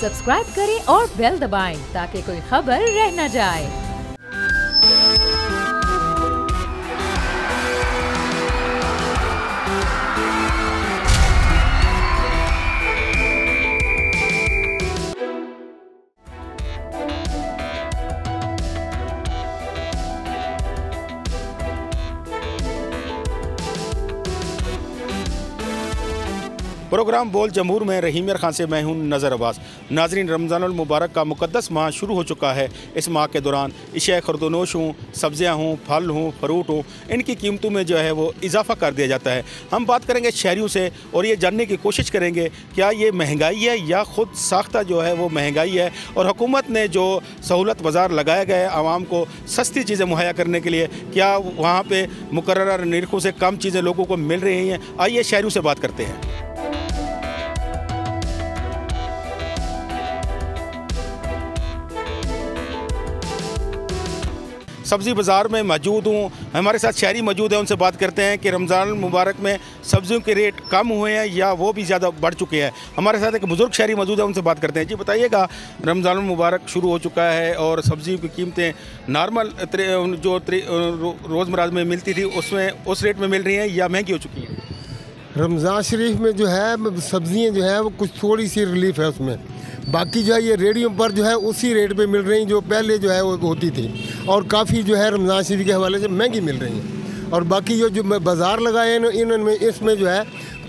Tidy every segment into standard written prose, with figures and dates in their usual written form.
Subscribe करें और bell दबाएं ताकि कोई खबर रह न जाए। प्रोग्राम बोल जमहूर में रहीम खान से मैं हूं नज़र अब्बास। नाजरीन, रमज़ानुल मुबारक का मुक़द्दस माह शुरू हो चुका है। इस माह के दौरान अशिया खुर्दनोश हों, सब्ज़ियाँ हों, फल हों, फ्रूट हों, इनकी कीमतों में जो है वो इजाफ़ा कर दिया जाता है। हम बात करेंगे शहरियों से और ये जानने की कोशिश करेंगे क्या ये महंगाई है या ख़ुद साख्ता जो है वो महंगाई है, और हुकूमत ने जो सहूलत बाज़ार लगाया गया है आवाम को सस्ती चीज़ें मुहैया करने के लिए, क्या वहाँ पर मुकर्रर निर्खों से कम चीज़ें लोगों को मिल रही हैं। आइए शहरियों से बात करते हैं। सब्ज़ी बाज़ार में मौजूद हूँ, हमारे साथ शहरी मौजूद हैं, उनसे बात करते हैं कि रमज़ान मुबारक में सब्ज़ियों के रेट कम हुए हैं या वो भी ज़्यादा बढ़ चुके हैं। हमारे साथ एक बुज़ुर्ग शहरी मौजूद है, उनसे बात करते हैं। जी बताइएगा, रमज़ान मुबारक शुरू हो चुका है और सब्ज़ियों की कीमतें नॉर्मल जो रोज़मर्रा में मिलती थी उसमें उस रेट में मिल रही हैं या महंगी हो चुकी हैं? रमज़ान शरीफ में जो है सब्ज़ियाँ जो है वो कुछ थोड़ी सी रिलीफ है उसमें, बाकी जो है ये रेडियो पर जो है उसी रेट पे मिल रही जो पहले जो है वो होती थी, और काफ़ी जो है रमज़ान शरीफ के हवाले से महंगी मिल रही हैं। और बाकी जो बाज़ार लगाए हैं इनमें इसमें जो है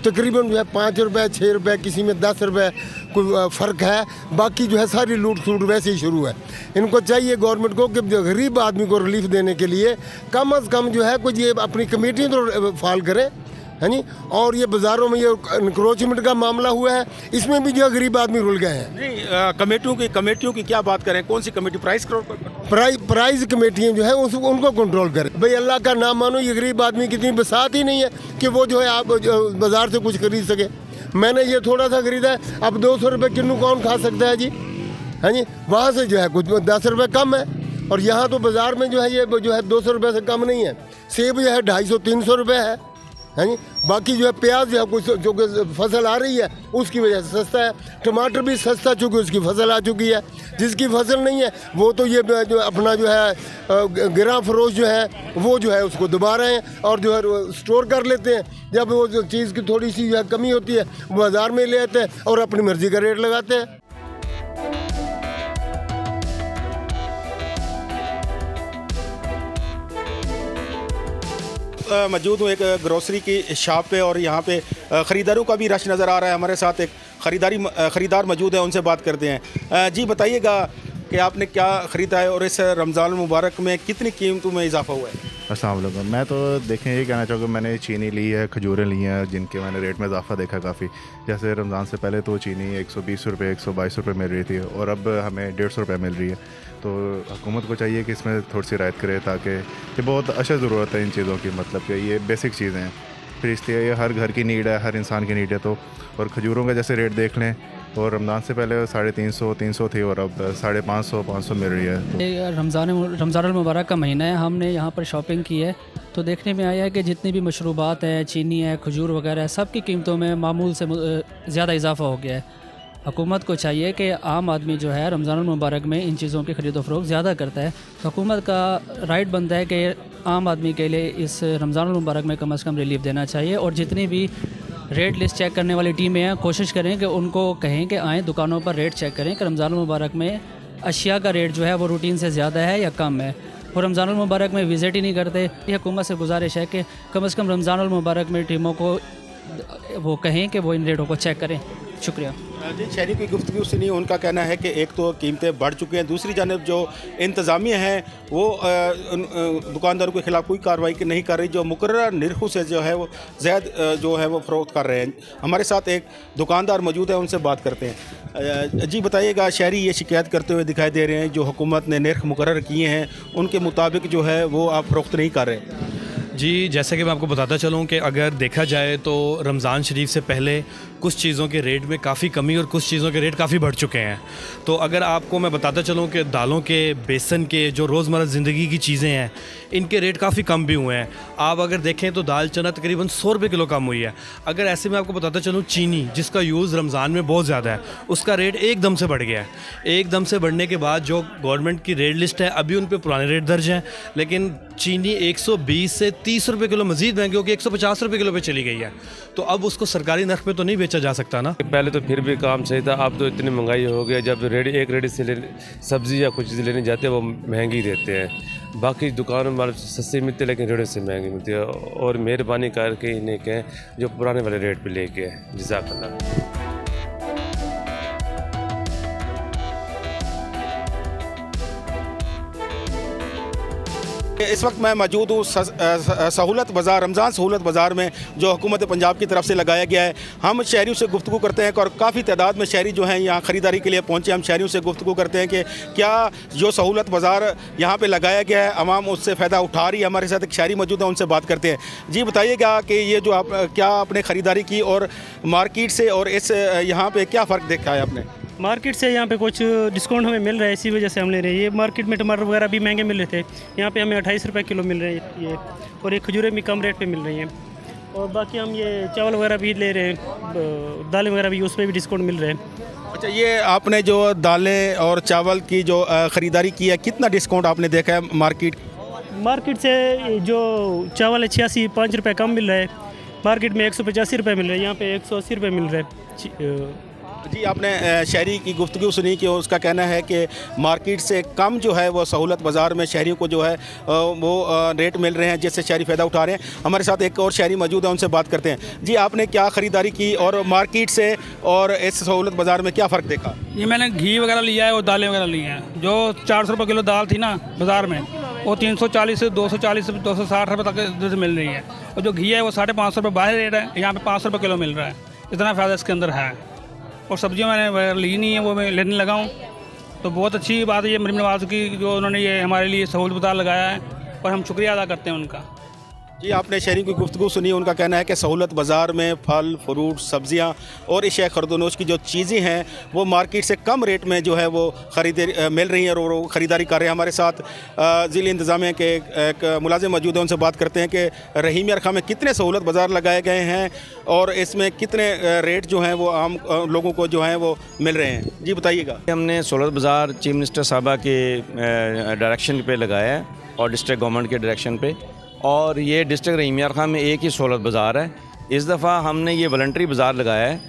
तकरीबन जो है 5 रुपये 6 रुपये, किसी में 10 रुपये कोई फ़र्क है। बाकी जो है सारी लूट सूट वैसे ही शुरू है। इनको चाहिए गवर्नमेंट को कि जो गरीब आदमी को रिलीफ देने के लिए कम अज़ कम जो है कुछ ये अपनी कमेटी तो फाल करें, है नी। और ये बाज़ारों में ये इंक्रोचमेंट का मामला हुआ है, इसमें भी जो गरीब आदमी रुल गए हैं। नहीं, कमेटियों की क्या बात करें, कौन सी कमेटी? प्राइज कमेटियाँ जो है उनको कंट्रोल करें। भाई अल्लाह का नाम मानो, ये गरीब आदमी की इतनी बसात ही नहीं है कि वो जो है आप बाज़ार से कुछ खरीद सके। मैंने ये थोड़ा सा खरीदा है, अब 200 रुपये किलो कौन खा सकता है जी, है जी। वहाँ से जो है कुछ 10 रुपये कम है, और यहाँ तो बाज़ार में जो है ये जो है 200 रुपये से कम नहीं है। सेब जो है 250-300 रुपये है जी। बाकी जो है प्याज जो है कुछ जो फसल आ रही है उसकी वजह से सस्ता है। टमाटर भी सस्ता चूँकि उसकी फसल आ चुकी है। जिसकी फसल नहीं है वो तो ये जो अपना जो है गिरा फरोश जो है वो जो है उसको दबा रहे हैं और जो है स्टोर कर लेते हैं। जब वो जो चीज़ की थोड़ी सी जो है कमी होती है बाज़ार में ले आते हैं और अपनी मर्ज़ी का रेट लगाते हैं। मौजूद हूँ एक ग्रोसरी की शॉप पे और यहाँ पे ख़रीदारों का भी रश नज़र आ रहा है। हमारे साथ एक ख़रीदार मौजूद है, उनसे बात करते हैं। जी बताइएगा कि आपने क्या ख़रीदा है और इस रमज़ान मुबारक में कितनी कीमतों में इजाफा हुआ है? अस्सलाम वालेकुम। मैं तो देखें ये कहना चाहूँगा, मैंने चीनी ली है, खजूरें ली हैं जिनके मैंने रेट में इजाफा देखा काफ़ी। जैसे रमज़ान से पहले तो चीनी 120 रुपये 122 रुपये मिल रही थी और अब हमें 150 रुपये मिल रही है। तो हुकूमत को चाहिए कि इसमें थोड़ी सी रियायत करे, ताकि ये बहुत अच्छा ज़रूरत है इन चीज़ों की, मतलब कि ये बेसिक चीज़ें हैं। फिर इसलिए ये हर घर की नीड है, हर इंसान की नीड है। तो और खजूरों का जैसे रेट देख लें, और रमज़ान से पहले 350 थी और अब 550 मिल रही है। रमज़ान मुबारक का महीना है, हमने यहाँ पर शॉपिंग की है तो देखने में आया है कि जितनी भी मशरूबात हैं, चीनी है, खजूर वगैरह है, सब की कीमतों में मामूल से ज़्यादा इजाफा हो गया है। हुकूमत को चाहिए कि आम आदमी जो है रमज़ान मुबारक में इन चीज़ों की ख़रीदो फ़रोख्त ज़्यादा करता है, तो हुकूमत का राइट बनता है कि आम आदमी के लिए इस रमज़ान मुबारक में कम से कम रिलीफ देना चाहिए। और जितनी भी रेट लिस्ट चेक करने वाली टीमें हैं, कोशिश करें कि उनको कहें कि आएँ दुकानों पर रेट चेक करें कि रमज़ान मुबारक में अशिया का रेट जो है वो रूटीन से ज़्यादा है या कम है। वो रमज़ान मुबारक में विज़िट ही नहीं करते। ये हुकूमत से गुजारिश है कि कम से कम रमज़ान मुबारक में टीमों को वो कहें कि वो इन रेटों को चेक करें। शुक्रिया जी। शहरी की गुफ्तगू सुनी, उनका कहना है कि एक तो कीमतें बढ़ चुकी हैं, दूसरी जानब जो इंतज़ामिया है वो दुकानदारों के ख़िलाफ़ कोई कार्रवाई नहीं कर रही, जो मुकर्रर निर्खों से जो है वो ज़्यादा जो है वो फ़रोख्त कर रहे हैं। हमारे साथ एक दुकानदार मौजूद है, उनसे बात करते हैं। जी बताइएगा, शहरी ये शिकायत करते हुए दिखाई दे रहे हैं जो हुकूमत ने निर्ख मुकर्रर किए हैं उनके मुताबिक जो है वो आप फ़रोख्त नहीं कर रहे। जी, जैसे कि मैं आपको बताता चलूँ कि अगर देखा जाए तो रमज़ान शरीफ से पहले कुछ चीज़ों के रेट में काफ़ी कमी और कुछ चीज़ों के रेट काफ़ी बढ़ चुके हैं। तो अगर आपको मैं बताता चलूँ कि दालों के, बेसन के, जो रोज़मर्रा ज़िंदगी की चीज़ें हैं, इनके रेट काफ़ी कम भी हुए हैं। आप अगर देखें तो दाल चना तकरीबन 100 रुपये किलो कम हुई है। अगर ऐसे में आपको बताता चलूँ, चीनी जिसका यूज़ रमज़ान में बहुत ज़्यादा है, उसका रेट एकदम से बढ़ गया है। एकदम से बढ़ने के बाद जो गवर्नमेंट की रेट लिस्ट है, अभी उन पर पुराने रेट दर्ज हैं, लेकिन चीनी 120 से 30 रुपये किलो मज़ीद महंगी होगी, 150 रुपये किलो पे चली गई है। तो अब उसको सरकारी नर्ख पे तो नहीं बेचा जा सकता ना। पहले तो फिर भी काम सही था, अब तो इतनी महंगाई हो गई, जब एक रेडी से सब्ज़ी या कुछ चीज़ लेने जाते हैं वो महंगी देते हैं। बाकी दुकानों में सस्ती मिलती है लेकिन रेडी से महंगी मिलती है। और मेहरबानी करके इन्हें कहें जो पुराने वाले रेट पे लेके आए। जज़ाकल्लाह। इस वक्त मैं मौजूद हूँ सहूलत बाज़ार, रमज़ान सहूलत बाज़ार में, जो हुकूमत पंजाब की तरफ से लगाया गया है। हम शहरियों से गुफ्तगू करते हैं और काफ़ी तादाद में शहरी जो हैं यहाँ ख़रीदारी के लिए पहुँचे। हम शहरियों से गुफ्तगू करते हैं कि क्या जो सहूलत बाज़ार यहाँ पे लगाया गया है, आवाम उससे फ़ायदा उठा रही है। हमारे साथ एक शहरी मौजूद है, उनसे बात करते हैं। जी बताइएगा कि ये जो आप क्या आपने ख़रीदारी की और मार्केट से और इस यहाँ पर क्या फ़र्क देखा है आपने? मार्केट से यहाँ पे कुछ डिस्काउंट हमें मिल रहा है, इसी वजह से हम ले रहे हैं। ये मार्केट में टमाटर वगैरह भी महंगे मिल रहे थे, यहाँ पे हमें 28 रुपये किलो मिल रहे हैं ये, और ये खजूरें भी कम रेट पे मिल रही हैं। और बाकी हम ये चावल वगैरह भी ले रहे हैं, दालें वगैरह भी, उस पर भी डिस्काउंट मिल रहे हैं। अच्छा, ये आपने जो दालें और चावल की जो ख़रीदारी की है, कितना डिस्काउंट आपने देखा है मार्केट से? जो चावल है 85 रुपये कम मिल रहा है, मार्केट में 185 रुपये मिल रहा है, यहाँ पे 180 रुपये मिल रहा है। जी, आपने शहरी की गुफ्तगू सुनी कि उसका कहना है कि मार्केट से कम जो है वो सहूलत बाज़ार में शहरियों को जो है वो रेट मिल रहे हैं, जिससे शहरी फ़ायदा उठा रहे हैं। हमारे साथ एक और शहरी मौजूद है, उनसे बात करते हैं। जी, आपने क्या ख़रीदारी की और मार्केट से और इस सहूलत बाज़ार में क्या फ़र्क देखा? ये मैंने घी वगैरह लिया है और दालें वगैरह ली हैं। जो 400 रुपये किलो दाल थी ना बाज़ार में, वो 340 से 240 से 260 रुपये तक मिल रही है। और जो घी है वो 550 रुपये बाहर रेट है, यहाँ पे 500 रुपये किलो मिल रहा है। इतना फ़ायदा इसके अंदर है। और सब्जियां मैंने ली नहीं है, वो मैं लेने लगा हूँ। तो बहुत अच्छी बात है ये मरीम नवाज़ की, जो उन्होंने ये हमारे लिए सहूलत बाज़ार लगाया है, और हम शुक्रिया अदा करते हैं उनका। जी, आपने शहरी की गुफ्तगू सुनी। उनका कहना है कि सहूलत बाज़ार में फल, फ्रूट, सब्ज़ियाँ और इश्या ख़रीदोनोश की जो चीज़ें हैं वो मार्केट से कम रेट में जो है वो मिल रही हैं और वो ख़रीदारी कर रहे हैं। हमारे साथ ज़िला इंतज़ामिया के एक मुलाजिम मौजूद है, उनसे बात करते हैं कि रहीम यार खां में कितने सहूलत बाज़ार लगाए गए हैं और इसमें कितने रेट जो हैं वो आम लोगों को जो हैं वो मिल रहे हैं। जी बताइएगा। हमने सहूलत बाज़ार चीफ मिनिस्टर साहबा के डायरेक्शन पे लगाया है और डिस्ट्रिक्ट गवर्नमेंट के डायरेक्शन पे, और ये डिस्ट्रिक्ट रहीम यार खां में एक ही सहूलत बाज़ार है। इस दफ़ा हमने ये वॉलंटरी बाज़ार लगाया है।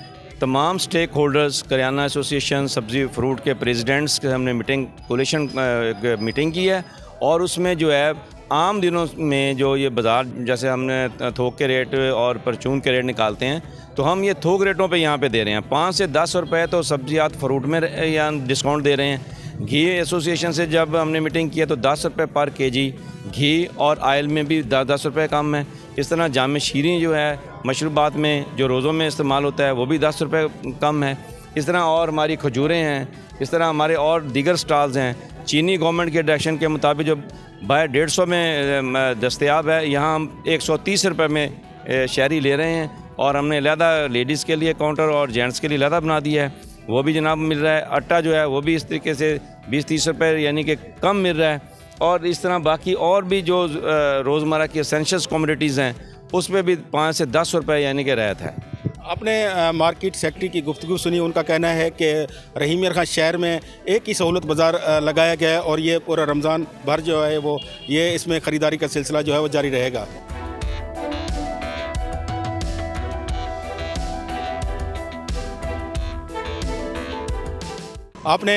तमाम स्टेक होल्डर्स, करियाना एसोसिएशन, सब्ज़ी फ्रूट के प्रेसिडेंट्स के हमने कोलिशन मीटिंग की है, और उसमें जो है आम दिनों में जो ये बाज़ार, जैसे हमने थोक के रेट और परचून के रेट निकालते हैं, तो हम ये थोक रेटों पे यहाँ पे दे रहे हैं। 5 से 10 रुपये तो सब्जियात फ्रूट में या डिस्काउंट दे रहे हैं। घी एसोसिएशन से जब हमने मीटिंग की है तो 10 रुपये पर केजी घी, और आयल में भी 10 रुपये कम है। इस तरह जाम शीरें जो है मशरूबात में जो रोज़ों में इस्तेमाल होता है वो भी 10 रुपये कम है। इस तरह और हमारी खजूरें हैं, इस तरह हमारे और दीगर स्टॉल्स हैं। चीनी गवर्नमेंट के डायरेक्शन के मुताबिक जो बाय 150 में दस्तयाब है, यहाँ हम 130 रुपये में शहरी ले रहे हैं, और हमने अलहदा लेडीज़ के लिए काउंटर और जेंट्स के लिए अलहदा बना दिया है, वो भी जनाब मिल रहा है। आटा जो है वो भी इस तरीके से 20-30 रुपये यानी कि कम मिल रहा है। और इस तरह बाकी और भी जो रोज़मर्रा की एसेंशियल्स कमोडिटीज़ हैं उस पर भी 5 से 10 रुपये यानी कि रियायत है। आपने मार्केट सेक्रेटरी की गुफ्तगू सुनी। उनका कहना है कि रहीम यार खां शहर में एक ही सहूलत बाज़ार लगाया गया है और ये पूरा रमज़ान भर जो है वो ये इसमें ख़रीदारी का सिलसिला जो है वो जारी रहेगा। आपने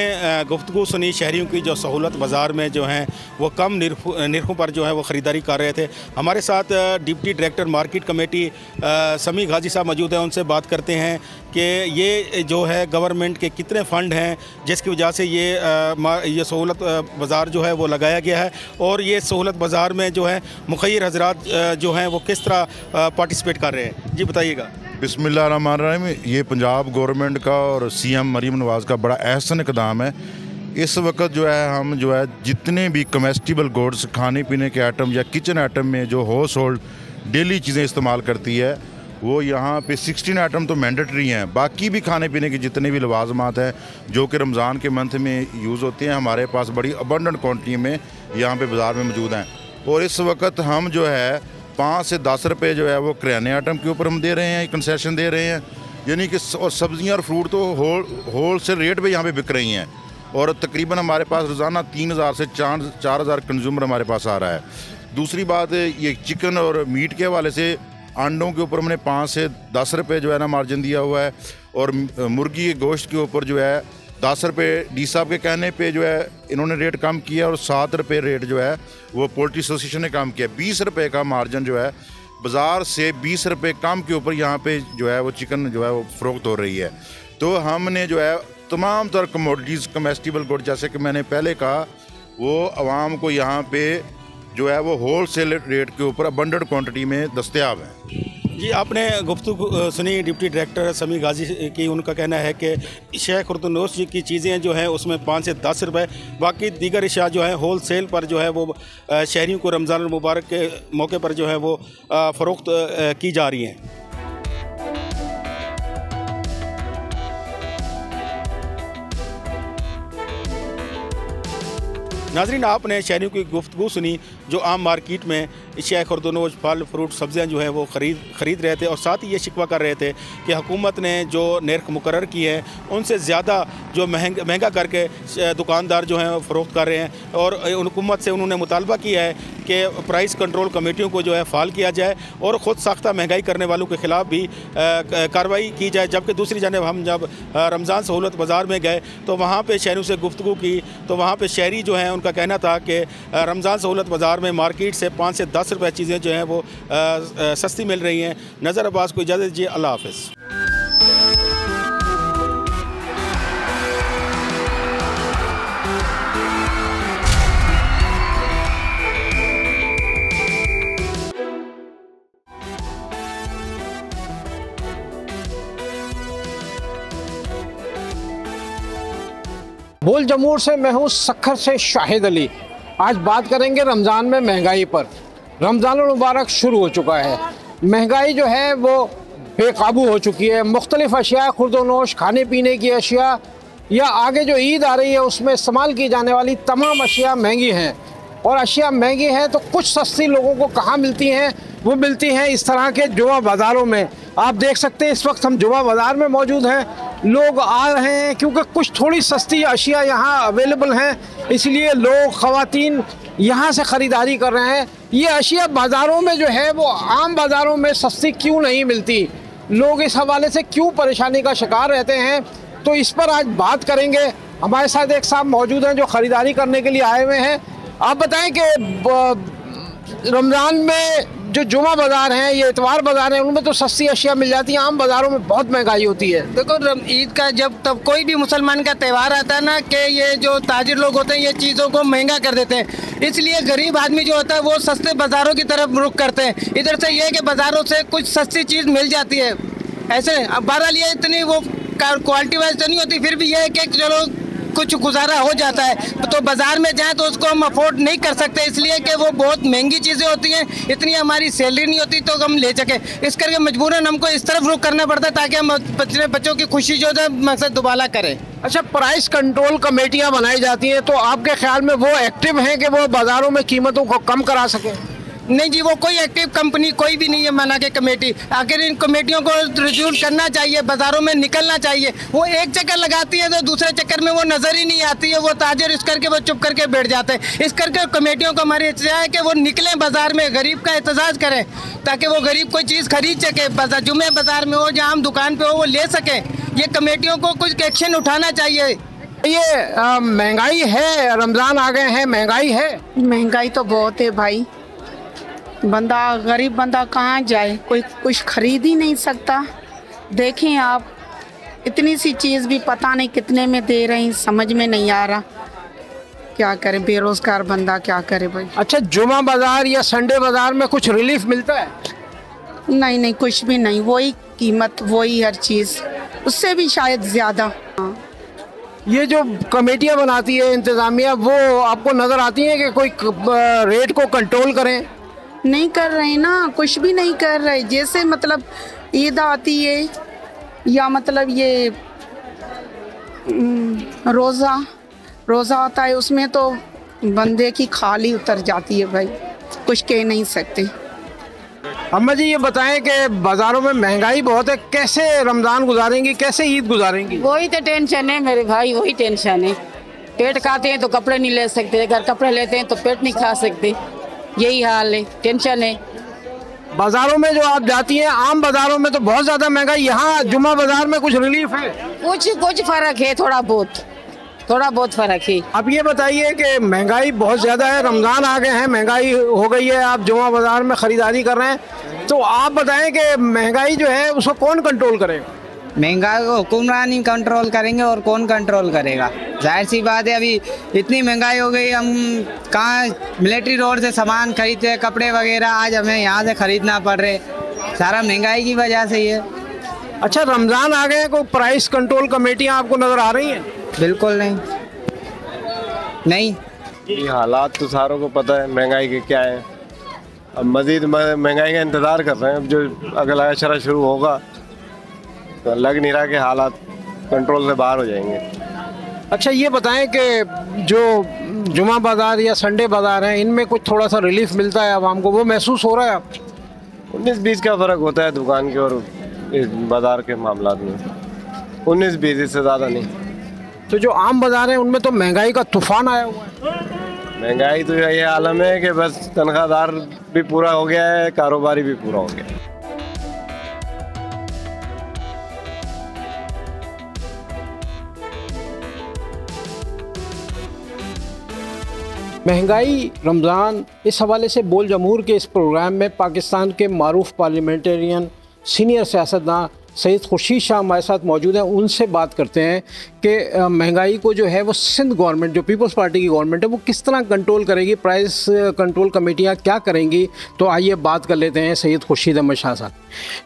गुफ्तगू सुनी शहरियों की जो सहूलत बाज़ार में जो हैं वो कम निर्खों पर जो है वो ख़रीदारी कर रहे थे। हमारे साथ डिप्टी डायरेक्टर मार्केट कमेटी समी गाजी साहब मौजूद हैं, उनसे बात करते हैं कि ये जो है गवर्नमेंट के कितने फ़ंड हैं जिसकी वजह से ये सहूलत बाज़ार जो है वो लगाया गया है, और ये सहूलत बाज़ार में जो है मुखय्यर हज़रात जो हैं वो किस तरह पार्टिसिपेट कर रहे हैं। जी बताइएगा। बिस्मिल्लाहिर्रहमानिर्रहीम। ये पंजाब गवर्नमेंट का और सीएम मरीम नवाज़ का बड़ा अहसन इक़दाम है। इस वक्त जो है हम जो है जितने भी कमेस्टिबल गुड्स, खाने पीने के आइटम या किचन आइटम में जो हाउस होल्ड डेली चीज़ें इस्तेमाल करती है वो यहाँ पे 16 आइटम तो मैंडेटरी हैं, बाकी भी खाने पीने के जितने भी लवाजमात हैं जो कि रमज़ान के मंथ में यूज़ होते हैं, हमारे पास बड़ी अबंडेंट क्वान्टिटी में यहाँ पे बाज़ार में मौजूद हैं। और इस वक्त हम जो है 5 से 10 रुपये जो है वो किराने आइटम के ऊपर हम दे रहे हैं, कंसेशन दे रहे हैं, यानी कि और सब्ज़ियाँ और फ्रूट तो होल सेल रेट पे यहाँ पे बिक रही हैं। और तकरीबन हमारे पास रोज़ाना 3000 से 4000 कंज्यूमर हमारे पास आ रहा है। दूसरी बात, ये चिकन और मीट के हवाले से अंडों के ऊपर हमने 5 से 10 रुपये जो है ना मार्जिन दिया हुआ है, और मुर्गी के गोश्त के ऊपर जो है 10 रुपये डी साहब के कहने पे जो है इन्होंने रेट कम किया, और 7 रुपये रेट जो है वो पोल्ट्री एसोसिएशन ने कम किया। 20 रुपये का मार्जिन जो है बाज़ार से 20 रुपये कम के ऊपर यहाँ पे जो है वो चिकन जो है वो फ़रोख्त हो रही है। तो हमने जो है तमाम तरह कमोडिटीज़, कमेस्टिबल गुड, जैसे कि मैंने पहले कहा, वो आवाम को यहाँ पे जो है वो होल सेल रेट के ऊपर अबंडेंट क्वांटिटी में दस्तयाब है। जी, आपने गुफ्तगू सुनी डिप्टी डायरेक्टर समी गाजी की। उनका कहना है कि शेख खुर्दनोश जी की चीज़ें जो हैं उसमें 5 से 10 रुपये, बाकी दीगर अशिया जो है होल सेल पर जो है वो शहरियों को रमज़ान मुबारक के मौके पर जो है वो फ़रोख्त की जा रही हैं। नाज़रीन, आपने शहरियों की गुफ्तगू सुनी जो आम मार्केट में अशिया खुर्दनोश, फल फ्रूट सब्ज़ियाँ जो है वो ख़रीद रहे थे, और साथ ही ये शिकवा कर रहे थे कि हुकूमत ने जो नर्ख मुकर्रर की है उनसे ज़्यादा जो महंगा करके दुकानदार जो हैं फ़रोख्त कर रहे हैं। और हुकूमत से उन्होंने मुतालबा किया है कि प्राइस कंट्रोल कमेटियों को जो है फ़ाल किया जाए और ख़ुद साख्ता महंगाई करने वालों के ख़िलाफ़ भी कार्रवाई की जाए। जबकि दूसरी जानब हम जब रमज़ान सहूलत बाज़ार में गए तो वहाँ पर शहरों से गुफ्तगू की, तो वहाँ पर शहरी जो हैं उनका कहना था कि रमज़ान सहूलत बाज़ार में मार्केट से 5 से 10 रुपये चीज़ें जो हैं वो सस्ती मिल रही हैं। नज़र अब्बास को इजाज़त दीजिए, अल्लाह हाफ़िज़। बोल जमूर से मैं हूँ सखर से शाहिद अली। आज बात करेंगे रमज़ान में महंगाई पर। रमज़ान मुबारक शुरू हो चुका है, महंगाई जो है वो बेकाबू हो चुकी है। मुख्तलिफ अशिया, खुर्दनोश, खाने पीने की अशिया, या आगे जो ईद आ रही है उसमें इस्तेमाल की जाने वाली तमाम अशिया महंगी हैं। और अशिया महंगी हैं तो कुछ सस्ती लोगों को कहाँ मिलती हैं? वो मिलती हैं इस तरह के जुमा बाज़ारों में। आप देख सकते हैं इस वक्त हम जुमा बाज़ार में मौजूद हैं। लोग आ रहे हैं क्योंकि कुछ थोड़ी सस्ती अशिया यहाँ अवेलेबल हैं, इसलिए लोग, ख़वातीन यहाँ से ख़रीदारी कर रहे हैं। ये अशिया बाज़ारों में जो है वो आम बाज़ारों में सस्ती क्यों नहीं मिलती? लोग इस हवाले से क्यों परेशानी का शिकार रहते हैं? तो इस पर आज बात करेंगे। हमारे साथ एक साहब मौजूद हैं जो ख़रीदारी करने के लिए आए हुए हैं। आप बताएं कि रमज़ान में जो जुमा बाज़ार हैं, ये इतवार बाज़ार हैं, उनमें तो सस्ती अशिया मिल जाती है, आम बाज़ारों में बहुत महंगाई होती है। देखो, ईद का जब तब कोई भी मुसलमान का त्यौहार आता है ना, कि ये जो ताजिर लोग होते हैं ये चीज़ों को महंगा कर देते हैं, इसलिए गरीब आदमी जो होता है वो सस्ते बाज़ारों की तरफ रुख करते हैं। इधर से ये है कि बाज़ारों से कुछ सस्ती चीज़ मिल जाती है। ऐसे अब बहरहाल ये इतनी वो क्वालिटी वाइज तो नहीं होती, फिर भी ये है कि चलो कुछ गुजारा हो जाता है। तो बाज़ार में जाएं तो उसको हम अफोर्ड नहीं कर सकते, इसलिए कि वो बहुत महंगी चीज़ें होती हैं, इतनी हमारी सैलरी नहीं होती तो हम ले सके। इस करके मजबूरन हमको इस तरफ रुख करना पड़ता है ताकि हम बच्चों की खुशी जो है मकसद दुबाला करें। अच्छा, प्राइस कंट्रोल कमेटियाँ बनाई जाती हैं, तो आपके ख्याल में वो एक्टिव हैं कि वो बाज़ारों में कीमतों को कम करा सकें? नहीं जी, वो कोई एक्टिव कंपनी कोई भी नहीं है माना के कमेटी। आखिर इन कमेटियों को रिज्यूम करना चाहिए, बाज़ारों में निकलना चाहिए। वो एक चक्कर लगाती है तो दूसरे चक्कर में वो नज़र ही नहीं आती है। वो ताजिर इस करके वो चुप करके बैठ जाते हैं। इस करके कमेटियों को हमारी इच्छा है कि वो निकलें बाज़ार में, गरीब का एहतजाज करें ताकि वो गरीब कोई चीज़ खरीद सके, जुमे बाज़ार में हो, जहाँ हम दुकान पर हो, वो ले सकें। ये कमेटियों को कुछ एक्शन उठाना चाहिए। ये महंगाई है, रमज़ान आ गए हैं, महंगाई है। महंगाई तो बहुत है भाई, बंदा गरीब बंदा कहाँ जाए, कोई कुछ खरीद ही नहीं सकता। देखें आप, इतनी सी चीज़ भी पता नहीं कितने में दे रही, समझ में नहीं आ रहा। क्या करे बेरोज़गार बंदा, क्या करे भाई। अच्छा, जुमा बाज़ार या संडे बाज़ार में कुछ रिलीफ मिलता है? नहीं नहीं, कुछ भी नहीं, वही कीमत, वही हर चीज़, उससे भी शायद ज़्यादा। ये जो कमेटियाँ बनाती है इंतज़ामिया, वो आपको नज़र आती है कि कोई रेट को कंट्रोल करें? नहीं कर रहे ना, कुछ भी नहीं कर रहे। जैसे मतलब ईद आती है या मतलब ये रोज़ा आता है, उसमें तो बंदे की खाली उतर जाती है भाई, कुछ कह नहीं सकते। अम्मा जी ये बताएं कि बाज़ारों में महंगाई बहुत है, कैसे रमज़ान गुजारेंगी, कैसे ईद गुजारेंगी? वही तो टेंशन है मेरे भाई, वही टेंशन है। पेट खाते हैं तो कपड़े नहीं ले सकते, अगर कपड़े लेते हैं तो पेट नहीं खा सकते, यही हाल है, टेंशन है। बाज़ारों में जो आप जाती हैं, आम बाज़ारों में तो बहुत ज़्यादा महंगाई, यहाँ जुमा बाज़ार में कुछ रिलीफ है? कुछ फ़र्क है, थोड़ा बहुत फ़र्क है। अब ये बताइए कि महंगाई बहुत ज़्यादा है, रमज़ान आ गए हैं, महंगाई हो गई है, आप जुमा बाज़ार में ख़रीदारी कर रहे हैं, तो आप बताएं कि महंगाई जो है उसको कौन कंट्रोल करेगा? महंगाई को हुक्मरान ही कंट्रोल करेंगे और कौन कंट्रोल करेगा? जाहिर सी बात है, अभी इतनी महंगाई हो गई, हम कहाँ मिलिट्री रोड से सामान खरीदते हैं, कपड़े वगैरह, आज हमें यहाँ से खरीदना पड़ रहे, सारा महंगाई की वजह से ही है। अच्छा, रमज़ान आ गए, कोई प्राइस कंट्रोल कमेटियाँ आपको नज़र आ रही हैं? बिल्कुल नहीं। ये हालात तो सारों को पता है महंगाई के क्या है, अब मज़ीद महंगाई का इंतज़ार कर रहे हैं। अब जो अगला अशरा शुरू होगा तो लग नहीं रहा कि हालात कंट्रोल से बाहर हो जाएंगे। अच्छा, ये बताएं कि जो जुमा बाज़ार या संडे बाज़ार हैं, इनमें कुछ थोड़ा सा रिलीफ मिलता है आवाम को, वो महसूस हो रहा है? 19-20 का फ़र्क होता है दुकान के और इस बाज़ार के मामला में, 19-20 इससे ज़्यादा नहीं। तो जो आम बाज़ार हैं उनमें तो महंगाई का तूफान आया हुआ है। महंगाई तो ये आलम है कि बस तनख्वाहदार भी पूरा हो गया है, कारोबारी भी पूरा हो गया। महंगाई, रमज़ान, इस हवाले से बोल जमहूर के इस प्रोग्राम में पाकिस्तान के मारूफ पार्लियामेंटेरियन सीनियर सियासतदान सैयद खुर्शीद शाह हमारे साथ मौजूद हैं। उनसे बात करते हैं कि महंगाई को जो है वो सिंध गवर्नमेंट, जो पीपल्स पार्टी की गवर्नमेंट है, वो किस तरह कंट्रोल करेगी, प्राइस कंट्रोल कमेटियाँ क्या करेंगी। तो आइए बात कर लेते हैं सैयद खुर्शीद अहमद शाह साहब।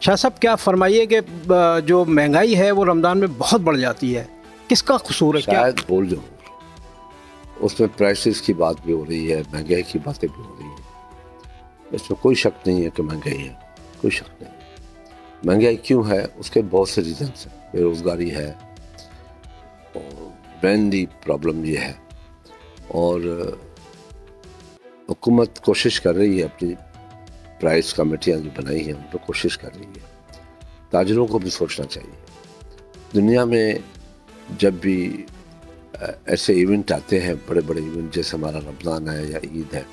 शाह साहब, क्या फरमाइए कि जो महंगाई है वो रमज़ान में बहुत बढ़ जाती है, किसका कसूर है? शायद बोल जाऊँ, उसमें प्राइसेस की बात भी हो रही है, महंगाई की बातें भी हो रही है, इसमें कोई शक नहीं है कि महंगाई है, कोई शक नहीं। महंगाई क्यों है, उसके बहुत से रीज़न्स हैं। बेरोज़गारी है और ब्रेनली प्रॉब्लम ये है, और हुकूमत कोशिश कर रही है, अपनी प्राइस कमेटियाँ जो बनाई हैं उन पर कोशिश कर रही है। ताजरों को भी सोचना चाहिए। दुनिया में जब भी ऐसे इवेंट आते हैं, बड़े बड़े इवेंट, जैसे हमारा रमज़ान है या ईद है,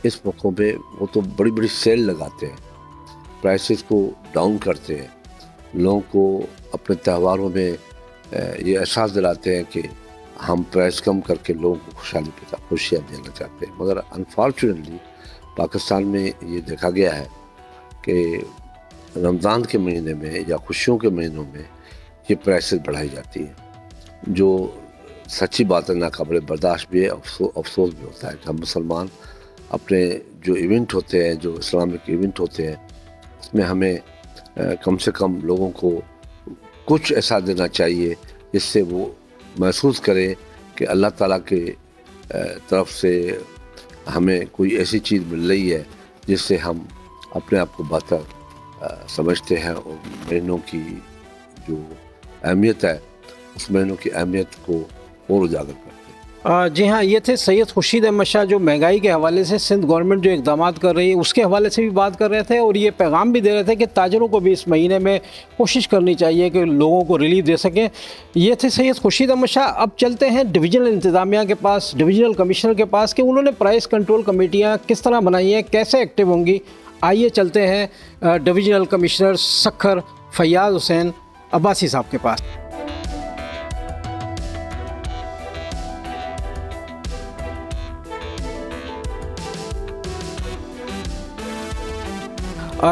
इस मौक़ों पे वो तो बड़ी बड़ी सेल लगाते हैं, प्राइसेस को डाउन करते हैं, लोगों को अपने त्योहारों में ये एहसास दिलाते हैं कि हम प्राइस कम करके लोगों को खुशियाँ देना चाहते हैं। मगर अनफॉर्चुनेटली पाकिस्तान में ये देखा गया है कि रमज़ान के महीने में या खुशियों के महीनों में ये प्राइसेस बढ़ाई जाती हैं, जो सच्ची बात है, नाकाबिल बर्दाश्त भी है, अफसोस भी होता है कि हम मुसलमान अपने जो इवेंट होते हैं, जो इस्लामिक इवेंट होते हैं, उसमें हमें कम से कम लोगों को कुछ ऐसा देना चाहिए जिससे वो महसूस करें कि अल्लाह ताला के तरफ से हमें कोई ऐसी चीज़ मिल रही है जिससे हम अपने आप को बेहतर समझते हैं, और महीनों की जो अहमियत है, उस महीनों की अहमियत को और उजागर करते हैं। जी हाँ, ये थे सैयद खुर्शीद अहमद शाह, जो महंगाई के हवाले से सिंध गवर्नमेंट जो इक़दाम कर रही है उसके हवाले से भी बात कर रहे थे, और ये पैगाम भी दे रहे थे कि ताजरों को भी इस महीने में कोशिश करनी चाहिए कि लोगों को रिलीफ दे सकें। ये थे सैयद खुर्शीद अहमद शाह। अब चलते हैं डिविजनल इंतज़ामिया के पास, डिविजनल कमिश्नर के पास, कि उन्होंने प्राइस कंट्रोल कमेटियाँ किस तरह बनाई हैं, कैसे एक्टिव होंगी। आइए चलते हैं डिविजनल कमिश्नर सक्खर फैयाज़ हुसैन अब्बासी साहब के पास।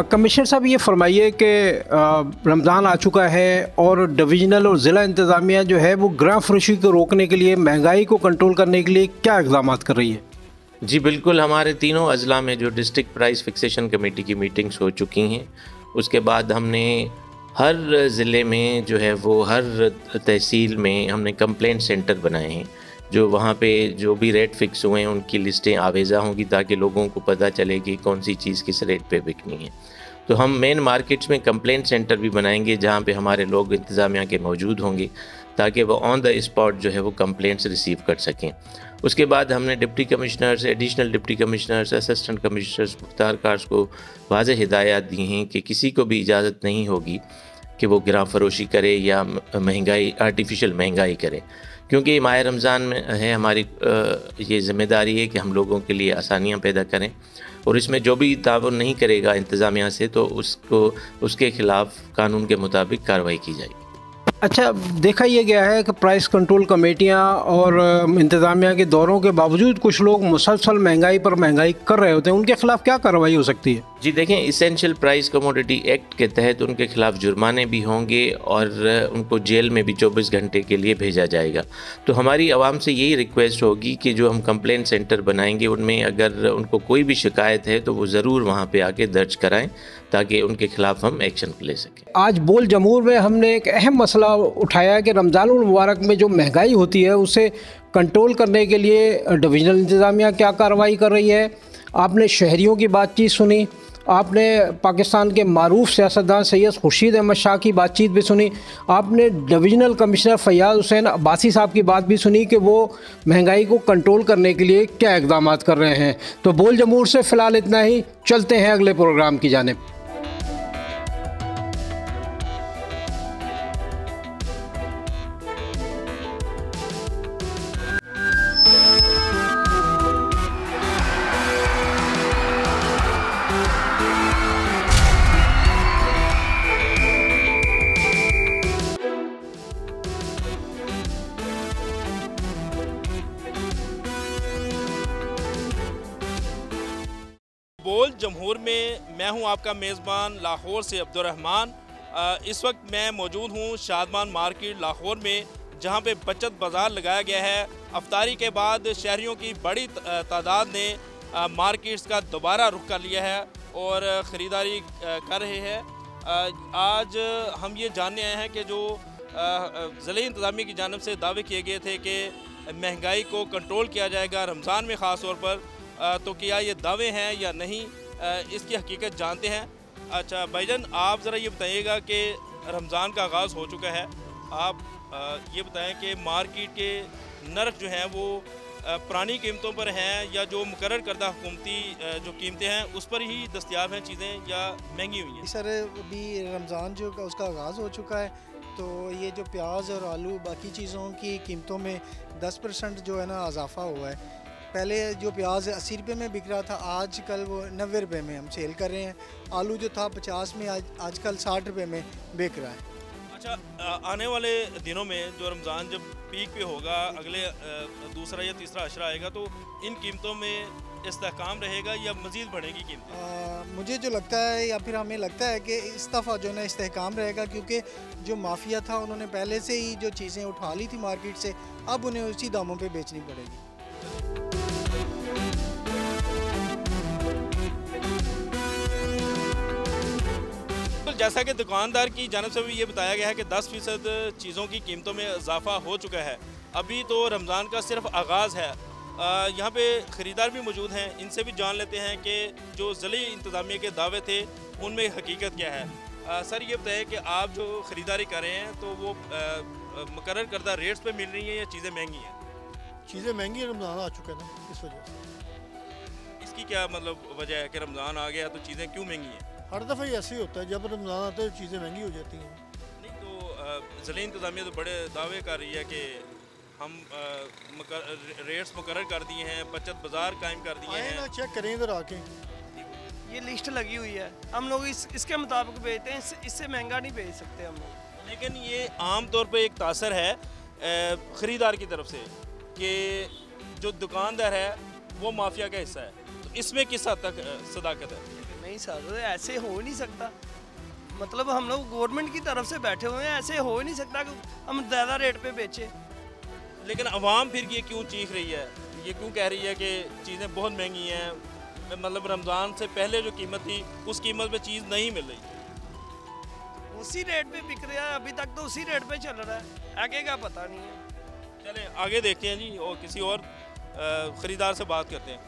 कमिश्नर साहब, ये फरमाइए कि रमज़ान आ चुका है और डिविजनल और ज़िला इंतज़ामिया जो है वो ग्रां फरोशी को रोकने के लिए, महंगाई को कंट्रोल करने के लिए क्या इक़दाम कर रही है? जी बिल्कुल, हमारे तीनों अज़ला में जो डिस्ट्रिक्ट प्राइस फिक्सेशन कमेटी की मीटिंग्स हो चुकी हैं, उसके बाद हमने हर ज़िले में जो है वो हर तहसील में हमने कंप्लेंट सेंटर बनाए हैं, जो वहाँ पे जो भी रेट फिक्स हुए हैं उनकी लिस्टें आवेज़ा होंगी ताकि लोगों को पता चले कि कौन सी चीज़ किस रेट पे बिकनी है। तो हम मेन मार्केट्स में कंप्लेंट सेंटर भी बनाएंगे जहाँ पे हमारे लोग इंतज़ामिया के मौजूद होंगे ताकि वो ऑन द स्पॉट जो है वो कंप्लेंट्स रिसीव कर सकें। उसके बाद हमने deputy commissioners, additional deputy commissioners, assistant commissioners, Mukhtar cars को वाज़ेह हिदायत दी हैं कि किसी को भी इजाज़त नहीं होगी कि वो गिरां फरोशी करे या महंगाई, आर्टिफिशियल महंगाई करे, क्योंकि माह रमज़ान में है हमारी ये ज़िम्मेदारी है कि हम लोगों के लिए आसानियाँ पैदा करें और इसमें जो भी ताउन नहीं करेगा इंतज़ामिया से तो उसके ख़िलाफ़ कानून के मुताबिक कार्रवाई की जाएगी। अच्छा, देखा यह गया है कि प्राइस कंट्रोल कमेटियां और इंतज़ामिया के दौरों के बावजूद कुछ लोग मुसलसल महंगाई पर महंगाई कर रहे होते हैं, उनके खिलाफ क्या कार्रवाई हो सकती है? जी देखें, इसेंशियल प्राइस कमोडिटी एक्ट के तहत उनके खिलाफ जुर्माने भी होंगे और उनको जेल में भी 24 घंटे के लिए भेजा जाएगा। तो हमारी आवाम से यही रिक्वेस्ट होगी कि जो हम कंप्लेंट सेंटर बनाएंगे उनमें अगर उनको कोई भी शिकायत है तो वो ज़रूर वहाँ पे आके दर्ज कराएं ताकि उनके खिलाफ हम एक्शन ले सकें। आज बोल जमूर में हमने एक अहम मसला उठाया कि रमज़ानुल मुबारक में जो महंगाई होती है उसे कंट्रोल करने के लिए डिवीज़नल इंतज़ामिया क्या कार्रवाई कर रही है। आपने शहरियों की बातचीत सुनी, आपने पाकिस्तान के मारूफ सियासतदान सैयद खुर्शीद अहमद शाह की बातचीत भी सुनी, आपने डिवीज़नल कमिश्नर फैयाज़ हुसैन अब्बासी साहब की बात भी सुनी कि वो महंगाई को कंट्रोल करने के लिए क्या इक़दाम कर रहे हैं। तो बोल जमूर से फ़िलहाल इतना ही, चलते हैं अगले प्रोग्राम की जानिब। बोल जमहूर में मैं हूं आपका मेज़बान लाहौर से अब्दुर्रहमान। इस वक्त मैं मौजूद हूं शादमान मार्केट लाहौर में, जहां पे बचत बाज़ार लगाया गया है। अफ्तारी के बाद शहरियों की बड़ी तादाद ने मार्केट्स का दोबारा रुख कर लिया है और ख़रीदारी कर रहे हैं। आज हम ये जानने आए हैं कि जो ज़िले इंतज़ामिया की जानिब से दावे किए गए थे कि महंगाई को कंट्रोल किया जाएगा रमज़ान में ख़ास तौर पर, तो क्या ये दावे हैं या नहीं, इसकी हकीकत जानते हैं। अच्छा भाईजान, आप ज़रा ये बताइएगा कि रमज़ान का आगाज़ हो चुका है, आप ये बताएं कि मार्केट के नर्ख जो हैं वो पुरानी कीमतों पर हैं या जो मुकर्रर करदा हुकूमती जो कीमतें हैं उस पर ही दस्तयाब हैं चीज़ें या महंगी हुई हैं? सर अभी रमज़ान जो उसका आगाज़ हो चुका है, तो ये जो प्याज और आलू बाकी चीज़ों की कीमतों में 10% जो है ना इजाफा हुआ है। पहले जो प्याज 80 रुपये में बिक रहा था, आजकल वो 90 रुपये में हम सेल कर रहे हैं। आलू जो था 50 में, आजकल 60 रुपये में बिक रहा है। अच्छा, आने वाले दिनों में जो रमज़ान जब पीक पे होगा, अगले दूसरा या तीसरा अशरा आएगा, तो इन कीमतों में इस्तेहकाम रहेगा या मज़ीद बढ़ेगी कीमतें? मुझे जो लगता है या फिर हमें लगता है कि इस दफ़ा जो है इस्तेहकाम रहेगा, क्योंकि जो माफिया था उन्होंने पहले से ही जो चीज़ें उठा ली थी मार्केट से, अब उन्हें उसी दामों पे बेचनी पड़ेगी। जैसा कि दुकानदार की जानिब से भी ये बताया गया है कि 10% चीज़ों की कीमतों में इजाफा हो चुका है। अभी तो रमज़ान का सिर्फ आगाज़ है। यहाँ पे ख़रीदार भी मौजूद हैं, इनसे भी जान लेते हैं कि जो ज़िले इंतज़ामिया के दावे थे उनमें हकीकत क्या है। सर ये बताएं कि आप जो ख़रीदारी कर रहे हैं तो वो मुकर्रर करदा रेट्स पे मिल रही हैं या चीज़ें महंगी हैं? चीज़ें महंगी है, रमज़ान आ चुका है ना, इस वजह से। इसकी क्या मतलब वजह है कि रमज़ान आ गया तो चीज़ें क्यों महंगी हैं? हर दफ़ा ही ऐसे ही होता है, जब रमज़ान आता है चीज़ें महंगी हो जाती हैं। नहीं तो ज़िले इंतज़ामिया तो बड़े दावे कर रही है कि हम रेट्स मुकर्रर कर दिए हैं, बचत बाज़ार कायम कर दिए हैं। ना चेक करें इधर आके, ये लिस्ट लगी हुई है, हम लोग इसके मुताबिक बेचते हैं, इससे महंगा नहीं बेच सकते हम लोग। लेकिन ये आम तौर पे एक तासर है ख़रीदार की तरफ से कि जो दुकानदार है वो माफिया का हिस्सा है, तो इसमें किस हद तक सदाकत है? नहीं सर, ऐसे हो ही नहीं सकता। मतलब हम लोग गवर्नमेंट की तरफ से बैठे हुए हैं, ऐसे हो ही नहीं सकता कि हम ज़्यादा रेट पे बेचें। लेकिन अवाम फिर ये क्यों चीख रही है, ये क्यों कह रही है कि चीज़ें बहुत महंगी हैं? मतलब रमज़ान से पहले जो कीमत थी उस कीमत पे चीज़ नहीं मिल रही, उसी रेट पे बिक रहा है, अभी तक तो उसी रेट पे चल रहा है, आगे का पता नहीं है। चलें आगे देखते हैं जी, और किसी और ख़रीदार से बात करते हैं।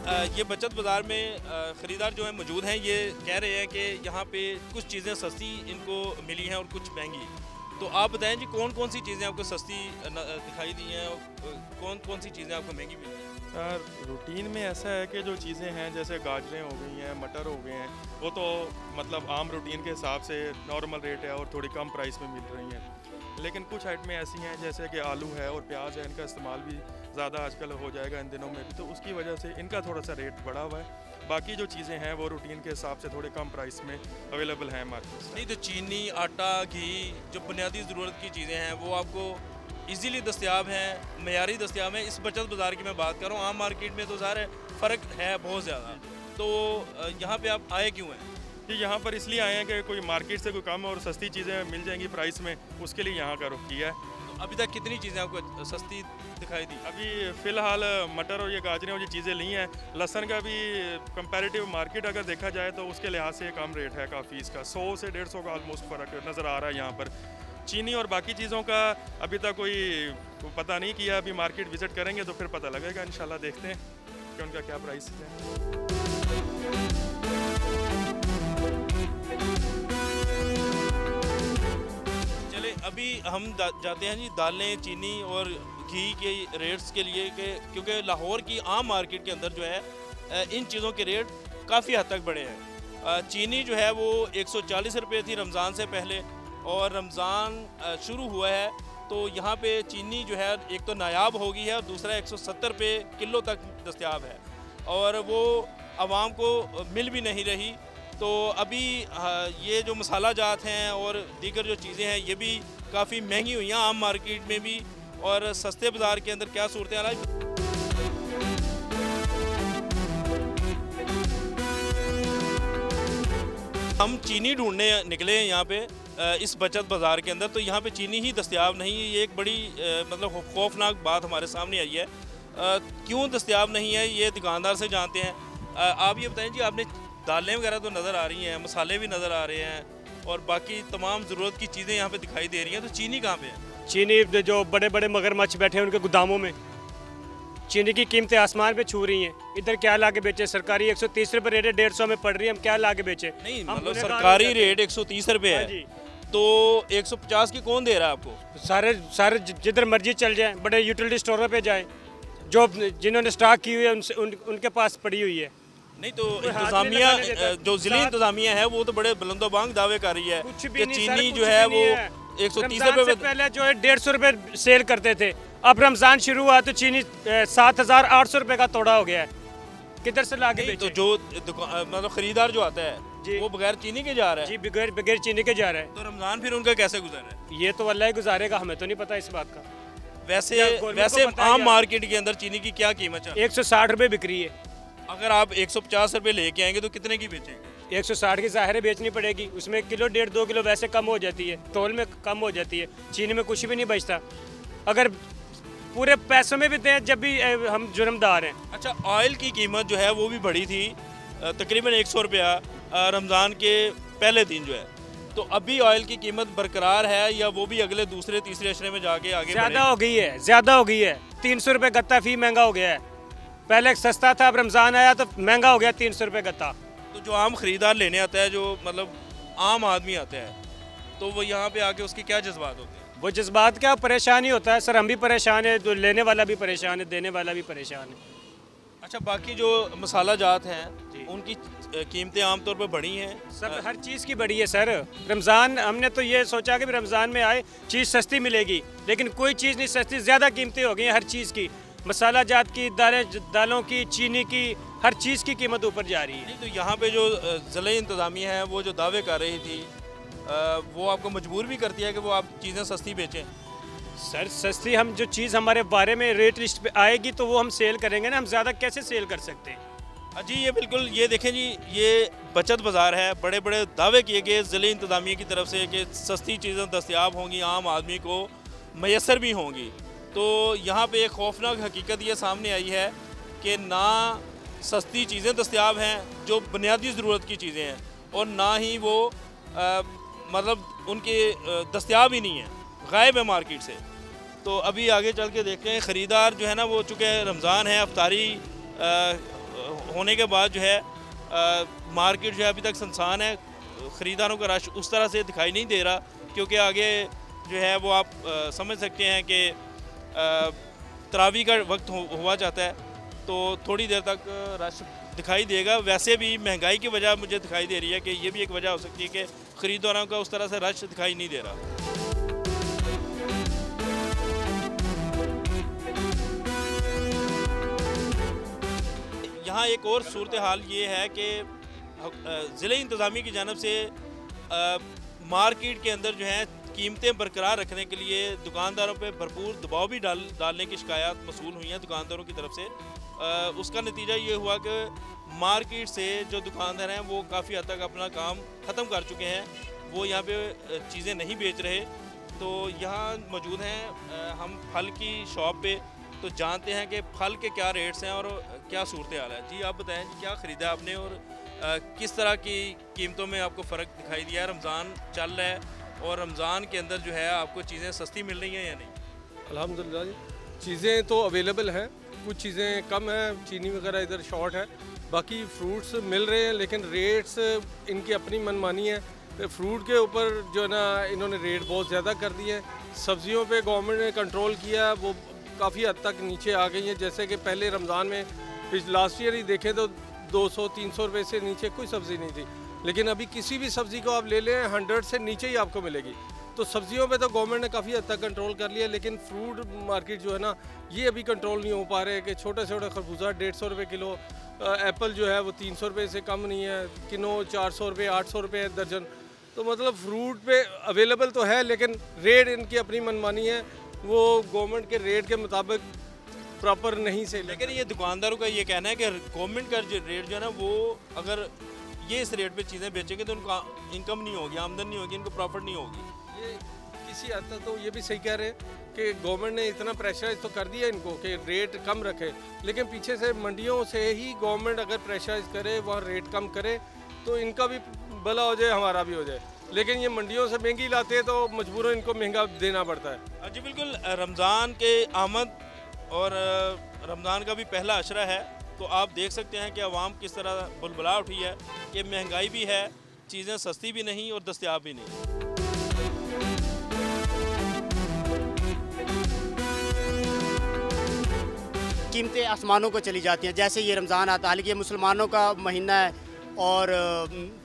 ये बचत बाज़ार में ख़रीदार जो है मौजूद हैं, ये कह रहे हैं कि यहाँ पे कुछ चीज़ें सस्ती इनको मिली हैं और कुछ महंगी। तो आप बताएं जी, कौन कौन सी चीज़ें आपको सस्ती दिखाई दी हैं और कौन कौन सी चीज़ें आपको महंगी मिली हैं? सर रूटीन में ऐसा है कि जो चीज़ें हैं जैसे गाजरें हो गई हैं, मटर हो गए हैं, वो तो मतलब आम रूटीन के हिसाब से नॉर्मल रेट है और थोड़ी कम प्राइस में मिल रही हैं। लेकिन कुछ आइटमें ऐसी हैं जैसे कि आलू है और प्याज है, इनका इस्तेमाल भी ज़्यादा आजकल हो जाएगा इन दिनों में भी, तो उसकी वजह से इनका थोड़ा सा रेट बढ़ा हुआ है। बाकी जो चीज़ें हैं वो रूटीन के हिसाब से थोड़े कम प्राइस में अवेलेबल हैं मार्केट में। नहीं तो चीनी, आटा, घी, जो बुनियादी ज़रूरत की चीज़ें हैं वो आपको इजीली दस्तयाब हैं, मयारी दस्तयाब हैं। इस बचत बाज़ार की मैं बात कर रहा हूँ, आम मार्केट में तो सारे फ़र्क है बहुत ज़्यादा। तो यहाँ पे आप आए क्यों हैं? कि यहाँ पर इसलिए आए हैं कि कोई मार्केट से कोई कम और सस्ती चीज़ें मिल जाएंगी प्राइस में, उसके लिए यहाँ का रुख किया है। तो अभी तक कितनी चीज़ें आपको सस्ती दिखाई दी? अभी फ़िलहाल मटर और ये गाजरें और ये चीज़ें ली हैं। लहसुन का भी कंपैरेटिव मार्केट अगर देखा जाए तो उसके लिहाज से कम रेट है काफ़ी, इसका 100 से 150 का ऑलमोस्ट फ़र्क नज़र आ रहा है यहाँ पर। चीनी और बाकी चीज़ों का अभी तक कोई पता नहीं किया, अभी मार्केट विज़िट करेंगे तो फिर पता लगेगा इंशाल्लाह। देखते हैं कि उनका क्या प्राइस है। चले अभी हम जाते हैं जी दालें, चीनी और घी के रेट्स के लिए, क्योंकि लाहौर की आम मार्केट के अंदर जो है इन चीज़ों के रेट काफ़ी हद तक बढ़े हैं। चीनी जो है वो 140 रुपये थी रमज़ान से पहले, और रमज़ान शुरू हुआ है तो यहाँ पे चीनी जो है एक तो नायाब हो गई है और दूसरा 170 रुपये किलो तक दस्तयाब है, और वो आवाम को मिल भी नहीं रही। तो अभी ये जो मसाला जात हैं और दीगर जो चीज़ें हैं ये भी काफ़ी महंगी हुई हैं आम मार्केट में भी, और सस्ते बाज़ार के अंदर क्या सूरत हाल है। हम चीनी ढूंढने निकले हैं यहाँ पे इस बचत बाज़ार के अंदर, तो यहाँ पे चीनी ही दस्तयाब नहीं है। ये एक बड़ी मतलब खौफनाक बात हमारे सामने आई है। क्यों दस्तयाब नहीं है ये दुकानदार से जानते हैं। आप ये बताएं जी, आपने दालें वगैरह तो नज़र आ रही हैं, मसाले भी नज़र आ रहे हैं और बाकी तमाम ज़रूरत की चीज़ें यहाँ पे दिखाई दे रही हैं, तो चीनी कहाँ पे है? चीनी जो बड़े बड़े मगरमच्छ बैठे हैं उनके गोदामों में चीनी की कीमतें आसमान पे छू रही हैं। इधर क्या ला के बेचे? सरकारी 130 रुपये रेट है, 150 में पड़ रही है, हम क्या ला के बेचे? नहीं मतलब सरकारी रेट 130 रुपये है, तो 150 की कौन दे रहा है आपको? सारे जिधर मर्जी चल जाएं, बड़े यूटिलिटी स्टोरों पे जाएं, जो जिन्होंने स्टॉक की हुई है उनके पास पड़ी हुई है। नहीं तो इंतजामिया, जो ज़िला इंतजामिया है वो तो बड़े बुलंदोबांग दावे कर रही है कि चीनी जो है वो 130 रुपये पहले जो है 150 रुपये सेल करते थे, अब रमज़ान शुरू हुआ तो चीनी 7,800 रुपये का तोड़ा हो गया है। किधर से लाके बेचे? तो जो मतलब खरीदार जो आता है वो बगैर चीनी के जा रहा है? जी बगैर चीनी के जा रहा है। तो रमज़ान फिर उनका कैसे गुजर रहा है? ये तो अल्लाह ही गुजारेगा, हमें तो नहीं पता इस बात का। वैसे आम मार्केट के अंदर चीनी की क्या कीमत है? 160 रुपये बिक रही है। अगर आप 150 रुपये लेके आएंगे तो कितने की बेचेंगे? 160 की ज़ाहिर बेचनी पड़ेगी, उसमें किलो 1.5-2 किलो वैसे कम हो जाती है, तोल में कम हो जाती है, चीनी में कुछ भी नहीं बचता। अगर पूरे पैसों में भी दें जब भी हम जुर्मदार हैं। अच्छा, ऑयल की कीमत जो है वो भी बढ़ी थी तकरीबन 100 रुपया रमज़ान के पहले दिन जो है, तो अभी ऑयल की कीमत बरकरार है या वो भी अगले दूसरे तीसरे अशरे में जाके आगे ज़्यादा हो गई है? ज़्यादा हो गई है। 300 रुपये गत्ता फी महंगा हो गया है। पहले सस्ता था, अब रमज़ान आया तो महंगा हो गया 300 रुपये गत्ता। तो जो आम ख़रीदार लेने आता है, जो मतलब आम आदमी आता है, तो वो यहाँ पे आके उसके क्या जज्बात होते हैं? वो जज्बात क्या, परेशानी होता है सर। हम भी परेशान है, जो लेने वाला भी परेशान है, देने वाला भी परेशान है। अच्छा, बाकी जो मसाला जात हैं उनकी कीमतें आमतौर पर बढ़ी हैं? सब हर चीज़ की बढ़ी है सर। रमज़ान हमने तो ये सोचा कि रमज़ान में आए चीज़ सस्ती मिलेगी, लेकिन कोई चीज़ नहीं सस्ती, ज़्यादा कीमतें हो गई हैं हर चीज़ की। मसाला जात की, दालों की, चीनी की, हर चीज़ की कीमत ऊपर जा रही है। नहीं तो यहाँ पे जो ज़िला इंतज़ामिया है वो जो दावे कर रही थी वो आपको मजबूर भी करती है कि वो आप चीज़ें सस्ती बेचें? सर सस्ती, हम जो चीज़ हमारे बारे में रेट लिस्ट पे आएगी तो वो हम सेल करेंगे ना, हम ज़्यादा कैसे सेल कर सकते हैं? जी ये बिल्कुल, ये देखें जी, ये बचत बाज़ार है। बड़े बड़े दावे किए गए ज़िला इंतज़ामिया की तरफ से कि सस्ती चीज़ें दस्तयाब होंगी, आम आदमी को मैसर भी होंगी। तो यहाँ पे एक खौफनाक हकीकत ये सामने आई है कि ना सस्ती चीज़ें दस्तयाब हैं जो बुनियादी ज़रूरत की चीज़ें हैं, और ना ही वो मतलब उनके दस्तयाब ही नहीं है, गायब है मार्केट से। तो अभी आगे चल के देखते हैं। ख़रीदार जो है ना वो चूँकि रमज़ान है, अफ्तारी होने के बाद जो है मार्केट जो है अभी तक सुनसान है, ख़रीदारों का रश उस तरह से दिखाई नहीं दे रहा, क्योंकि आगे जो है वो आप समझ सकते हैं कि तरावी का वक्त हुआ जाता है, तो थोड़ी देर तक रश दिखाई देगा। वैसे भी महंगाई की वजह मुझे दिखाई दे रही है कि ये भी एक वजह हो सकती है कि ख़रीदारों का उस तरह से रश दिखाई नहीं दे रहा। यहाँ एक और सूरत हाल ये है कि ज़िले इंतज़ामिया की जानब से मार्केट के अंदर जो है कीमतें बरकरार रखने के लिए दुकानदारों पे भरपूर दबाव भी डालने की शिकायत मसूल हुई हैं दुकानदारों की तरफ से। उसका नतीजा ये हुआ कि मार्केट से जो दुकानदार हैं वो काफ़ी हद तक अपना काम ख़त्म कर चुके हैं, वो यहाँ पे चीज़ें नहीं बेच रहे। तो यहाँ मौजूद हैं हम फल की शॉप पे, तो जानते हैं कि फल के क्या रेट्स हैं और क्या सूरत हाल है। जी आप बताएं जी, क्या ख़रीदा आपने और किस तरह की कीमतों में आपको फ़र्क दिखाई दिया है? रमज़ान चल रहा है और रमज़ान के अंदर जो है आपको चीज़ें सस्ती मिल रही हैं या नहीं? अल्हम्दुलिल्लाह जी, चीज़ें तो अवेलेबल हैं, कुछ चीज़ें कम हैं, चीनी वगैरह इधर शॉर्ट है, बाकी फ्रूट्स मिल रहे हैं, लेकिन रेट्स इनकी अपनी मनमानी है। फ्रूट के ऊपर जो है ना इन्होंने रेट बहुत ज़्यादा कर दिए हैं। सब्जियों पे गवर्नमेंट ने कंट्रोल किया, वो काफ़ी हद तक नीचे आ गई है। जैसे कि पहले रमज़ान में लास्ट ईयर ही देखें तो 200-300 रुपये से नीचे कोई सब्ज़ी नहीं थी, लेकिन अभी किसी भी सब्ज़ी को आप ले लें 100 से नीचे ही आपको मिलेगी। तो सब्जियों पे तो गवर्नमेंट ने काफ़ी हद तक कंट्रोल कर लिया, लेकिन फ्रूट मार्केट जो है ना ये अभी कंट्रोल नहीं हो पा रहे कि छोटा छोटा खरबूजा 150 रुपये किलो, एप्पल जो है वो 300 रुपये से कम नहीं है, किनो 400 रुपये 800 रुपये दर्जन। तो मतलब फ्रूट पे अवेलेबल तो है, लेकिन रेट इनकी अपनी मनमानी है, वो गवर्नमेंट के रेट के मुताबिक प्रॉपर नहीं से। लेकिन ये दुकानदारों का ये कहना है कि गवर्नमेंट का रेट जो है ना वो अगर ये इस रेट पे चीज़ें बेचेंगे तो उनका इनकम नहीं होगी, आमदन नहीं होगी, इनको प्रॉफिट नहीं होगी। ये किसी हद तक तो ये भी सही कह रहे हैं कि गवर्नमेंट ने इतना प्रेशराइज तो कर दिया इनको कि रेट कम रखे, लेकिन पीछे से मंडियों से ही गवर्नमेंट अगर प्रेशराइज करे, वहाँ रेट कम करे तो इनका भी भला हो जाए, हमारा भी हो जाए। लेकिन ये मंडियों से महंगी लाते हैं तो मजबूरन इनको महंगा देना पड़ता है। जी बिल्कुल, रमज़ान के आमद और रमज़ान का भी पहला अशरा है, तो आप देख सकते हैं कि अवाम किस तरह बुलबुला उठी है कि महंगाई भी है, चीज़ें सस्ती भी नहीं और दस्तयाब भी नहीं। कीमतें आसमानों को चली जाती हैं। जैसे ये रमज़ान आता है, हालांकि ये मुसलमानों का महीना है और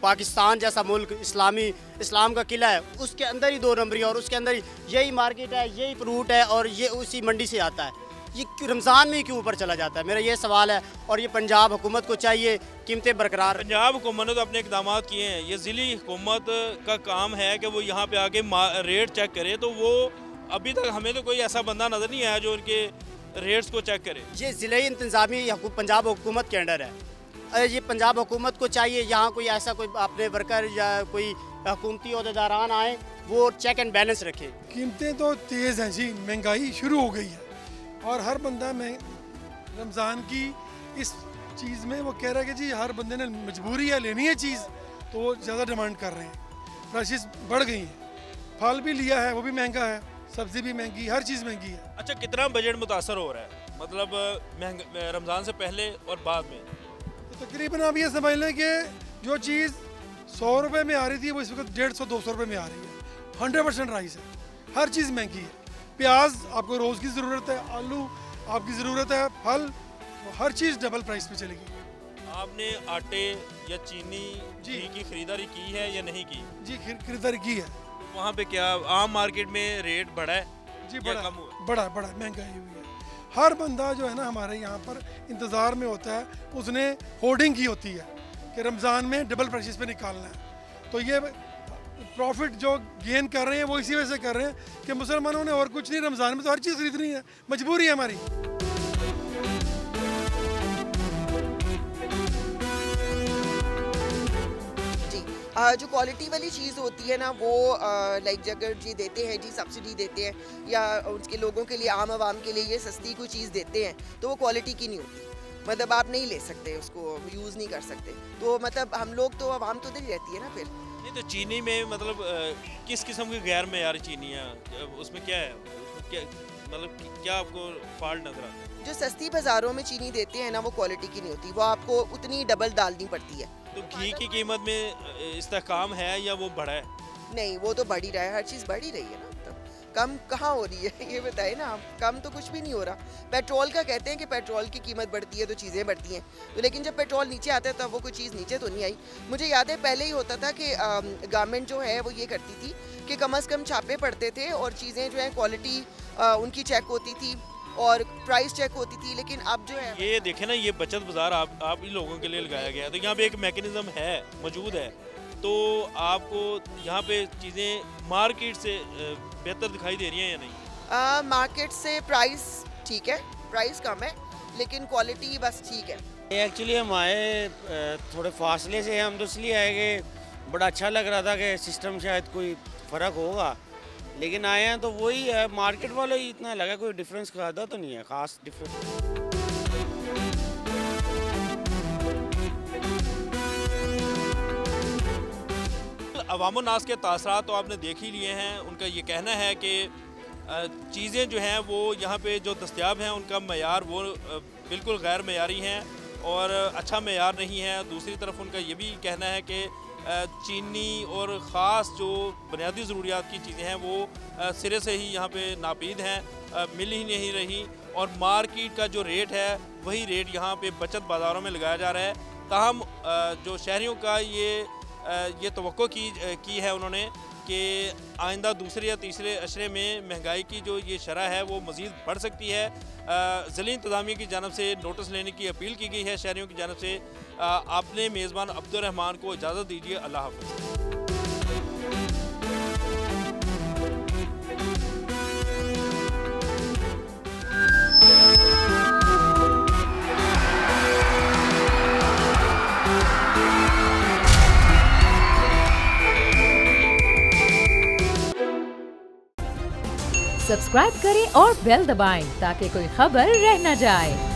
पाकिस्तान जैसा मुल्क इस्लाम का किला है, उसके अंदर ही 2 नंबरी और उसके अंदर यही मार्केट है, यही फ्रूट है और ये उसी मंडी से आता है। ये रमज़ान में क्यों ऊपर चला जाता है, मेरा ये सवाल है। और ये पंजाब हुकूमत को चाहिए कीमतें बरकरार। पंजाब हुकूमत ने तो अपने इक़दाम किए हैं, ये ज़िली हुकूमत का काम है कि वो यहाँ पे आके रेट चेक करे, तो वो अभी तक हमें तो कोई ऐसा बंदा नज़र नहीं आया जो उनके रेट्स को चेक करे। ये ज़िले इंतज़ामी पंजाब हुकूमत के अंडर है, ये पंजाब हुकूमत को चाहिए यहाँ कोई ऐसा कोई अपने वर्कर या कोई हुकूमती अहदेदारान आए, वो चेक एंड बैलेंस रखे। कीमतें तो तेज़ हैं जी, महंगाई शुरू हो गई है और हर बंदा में रमज़ान की इस चीज़ में वो कह रहा है कि जी हर बंदे ने मजबूरी है लेनी है चीज़, तो वो ज़्यादा डिमांड कर रहे हैं, प्राइसेस बढ़ गई हैं। फल भी लिया है वो भी महंगा है, सब्ज़ी भी महंगी, हर चीज़ महंगी है। अच्छा, कितना बजट मुतासर हो रहा है मतलब रमज़ान से पहले और बाद में? तो तकरीबन आप ये समझ लें कि जो चीज़ 100 रुपये में आ रही थी वो इस वक्त 150-200 रुपये में आ रही है। 100% राइस है, हर चीज़ महंगी है। प्याज आपको रोज़ की ज़रूरत है, आलू आपकी ज़रूरत है, फल, हर चीज़ डबल प्राइस पे चलेगी। आपने आटे या चीनी घी की खरीदारी की है या नहीं की? जी खरीदारी की है। वहाँ पे क्या आम मार्केट में रेट बढ़ा है? जी बढ़ा, बड़ा महंगाई हुई है। हर बंदा जो है ना हमारे यहाँ पर इंतज़ार में होता है, उसने होर्डिंग की होती है कि रमज़ान में डबल प्राइसेस पे निकालना है। तो ये प्रॉफिट जो गेन कर रहे हैं वो इसी वजह से कर रहे हैं कि मुसलमानों ने और कुछ नहीं, रमज़ान में तो हर चीज़ खरीदनी है, मजबूरी है हमारी। जो क्वालिटी वाली चीज़ होती है ना वो लाइक अगर जी देते हैं जी सब्सिडी देते हैं या उसके लोगों के लिए आम आवाम के लिए ये सस्ती कोई चीज़ देते हैं तो वो क्वालिटी की नहीं होती, मतलब आप नहीं ले सकते उसको, यूज़ नहीं कर सकते। तो मतलब हम लोग तो आवाम तो दिल रहती है ना फिर। नहीं तो चीनी में मतलब किस किस्म की गैर मेयारी चीनी है, उसमें क्या है, क्या मतलब क्या आपको फॉल्ट नजर आता है? जो सस्ती बाज़ारों में चीनी देते हैं ना, वो क्वालिटी की नहीं होती, वो आपको उतनी डबल डालनी पड़ती है। तो घी की कीमत में इस्तेहकाम है या वो बढ़ा है? नहीं, वो तो बढ़ ही रहा है, हर चीज़ बढ़ ही रही है ना। तो कम कहाँ हो रही है ये बताए ना आप, कम तो कुछ भी नहीं हो रहा। पेट्रोल का कहते हैं कि पेट्रोल की कीमत बढ़ती है तो चीज़ें बढ़ती हैं, तो लेकिन जब पेट्रोल नीचे आता है तब वो कोई चीज़ नीचे तो नहीं आई। मुझे याद है पहले ही होता था कि गवर्नमेंट जो है वो ये करती थी कि कम से कम छापे पड़ते थे और चीज़ें जो है क्वालिटी उनकी चेक होती थी और प्राइस चेक होती थी। लेकिन अब जो है ये देखें ना, ये बचत बाज़ार आप इन लोगों के लिए लगाया गया है, तो यहाँ पे एक मैकेनिज्म है मौजूद है, तो आपको यहाँ पे चीज़ें मार्केट से बेहतर दिखाई दे रही हैं या नहीं? मार्केट से प्राइस ठीक है, प्राइस कम है, लेकिन क्वालिटी बस ठीक है। एक्चुअली हम आए थोड़े फासले से, हम तो इसलिए आए कि बड़ा अच्छा लग रहा था कि सिस्टम शायद कोई फ़र्क होगा, लेकिन आए हैं तो वही है, मार्केट वाले ही इतना लगा, कोई डिफरेंस ज़्यादा तो नहीं है, ख़ास डिफरेंस। अवामो नास के तासरात तो आपने देख ही लिए हैं। उनका ये कहना है कि चीज़ें जो हैं वो यहाँ पे जो दस्तयाब हैं उनका मयार वो बिल्कुल गैर मयारी हैं और अच्छा मयार नहीं है। दूसरी तरफ उनका ये भी कहना है कि चीनी और ख़ास जो बुनियादी ज़रूरियात की चीज़ें हैं वो सिरे से ही यहाँ पे नापीद हैं, मिल ही नहीं रही और मार्केट का जो रेट है वही रेट यहाँ पे बचत बाज़ारों में लगाया जा रहा है। ताहम जो शहरियों का ये तवक्को की है उन्होंने कि आइंदा दूसरे या तीसरे अशरे में महंगाई की जो ये शरह है वो मज़ीद बढ़ सकती है। ज़िला इंतज़ामिया की जानब से नोटिस लेने की अपील की गई है शहरियों की जानब से। आपने मेज़बान अब्दुर्रहमान को इजाज़त दीजिए। अल्लाह हाफ़िज़। सब्सक्राइब करें और बेल दबाएं ताकि कोई खबर रह न जाए।